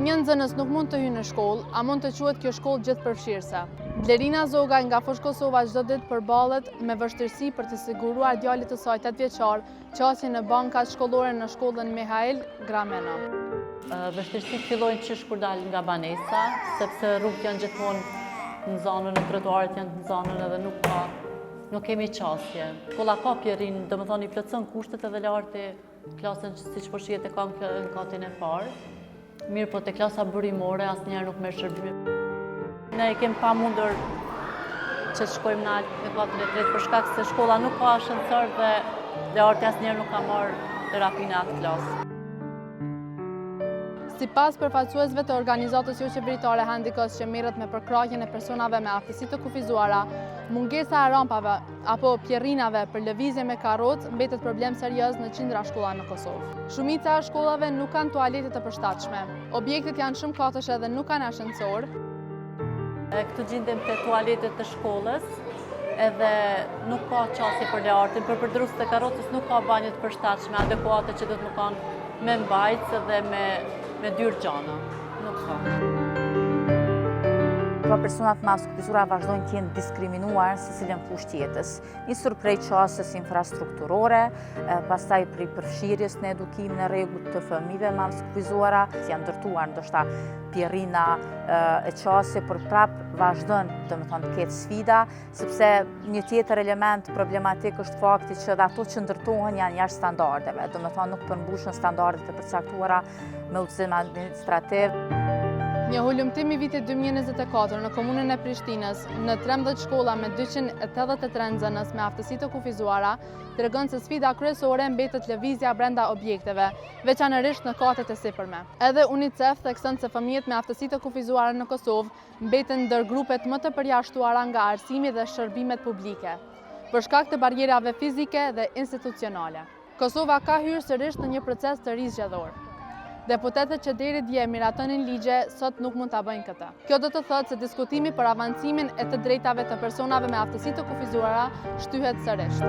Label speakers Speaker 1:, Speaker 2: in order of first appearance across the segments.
Speaker 1: një nxënës nuk mund të hyjë në shkollë, a mund të quhet kjo shkollë gjithëpërfshirëse? Blerina Zoga nga Fush Kosova çdo ditë përballet me vështirësi për të siguruar djalit të saj 8 vjeçar qasje në bankat shkollore në shkollën Mihail Gramena.
Speaker 2: Vështirësitë fillojnë qysh kur dalin nga banesa, sepse rrugët janë gjithmonë në zonën e trotuarit, janë në zonën edhe nuk kemi qasje. Shkolla ka pjerin, domethënë i plotson kushtet edhe larti klasën siç po shihet e ka në katin e parë. Mirë, po te klasa burimore asnjëherë nuk merr shërbime. Ne kemi pamundur që të shkojmë në katin e tretë për shkak se shkolla nuk ka ascensor dhe larti asnjëherë nuk ka marrë terapinë në atë klasë.
Speaker 1: Sipas përfaqësuesve të organizatës jo qeveritare Handikos që merret me përkrahjen e personave me aftësi të kufizuara, mungesa e rampave apo pjerrinave për lëvizje me karrocë mbetet problem serioz në qindra shkolla në Kosovë. Shumica e shkollave nuk kanë tualete të përshtatshme. Objektet janë shumë katëshe dhe nuk kanë ascensor.
Speaker 2: Këtu gjendem te tualetet të shkollës, edhe nuk ka qasje për lartin, për përdorus të karrocës nuk ka banjë të përshtatshme, adekuate që do të më kanë me mbajtës dhe me dyrë gjana. Nuk ka.
Speaker 3: Personat me aftësi kufizuara vazhdojnë të jenë diskriminuar se cilën fushë të jetës. Nisur prej qasjes infrastrukturore, pastaj prej përfshirjes në edukim në rregull të fëmijëve me aftësi kufizuara, janë ndërtuar ndoshta pjerrina e qasje, por prap vazhdojnë domethënë të ketë sfida, sepse një tjetër element problematik është fakti që edhe ato që ndërtohen janë jashtë standardeve, domethënë nuk përmbushën standardet e përcaktuara me udhëzim administrativ.
Speaker 1: Një hulumtim i vitit 2024 në komunën e Prishtinës në 13 shkolla me 283 nxënës me aftësi të kufizuara tregon se sfida kryesore mbetet lëvizja brenda objekteve, veçanërisht në katet e sipërme. Edhe UNICEF thekson se fëmijët me aftësi të kufizuara në Kosovë mbeten ndër grupet më të përjashtuara nga arsimi dhe shërbimet publike, për shkak të barierave fizike dhe institucionale. Kosova ka hyrë sërish në një proces të rizgjedhor. Deputetët që deri dje miratonin ligje, sot nuk mund ta bëjnë këtë. Kjo do të thotë se diskutimi për avancimin e të drejtave të personave me aftësi të kufizuara shtyhet sërish.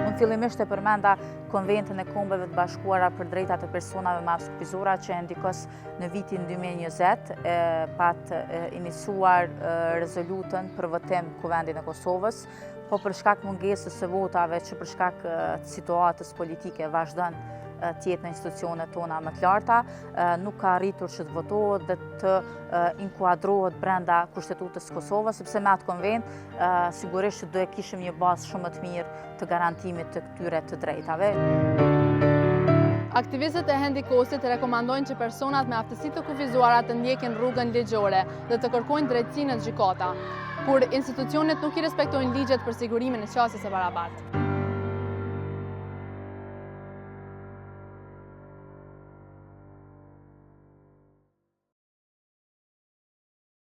Speaker 3: Unë fillimisht e përmenda Konventin e Kombeve të Bashkuara për drejtat e personave me aftësi kufizuara që ndikos në vitin 2020 pat iniciuar rezolutën për votim Kuvendin e Kosovës, po për shkak mungesës së votave që për shkak situatës politike vazhdon të jetë në institucionet tona më të larta, nuk ka arritur që të votohet dhe të inkuadrohet brenda Kushtetutës Kosovës, sepse me atë konvent sigurisht që do e kishim një bazë shumë më të mirë të garantimit të këtyre të drejtave.
Speaker 1: Aktivistët e Handikosit rekomandojnë që personat me aftësi të kufizuara të ndjekin rrugën ligjore dhe të kërkojnë drejtësi në gjykata, kur institucionet nuk i respektojnë ligjet për sigurimin e qasjes së barabartë.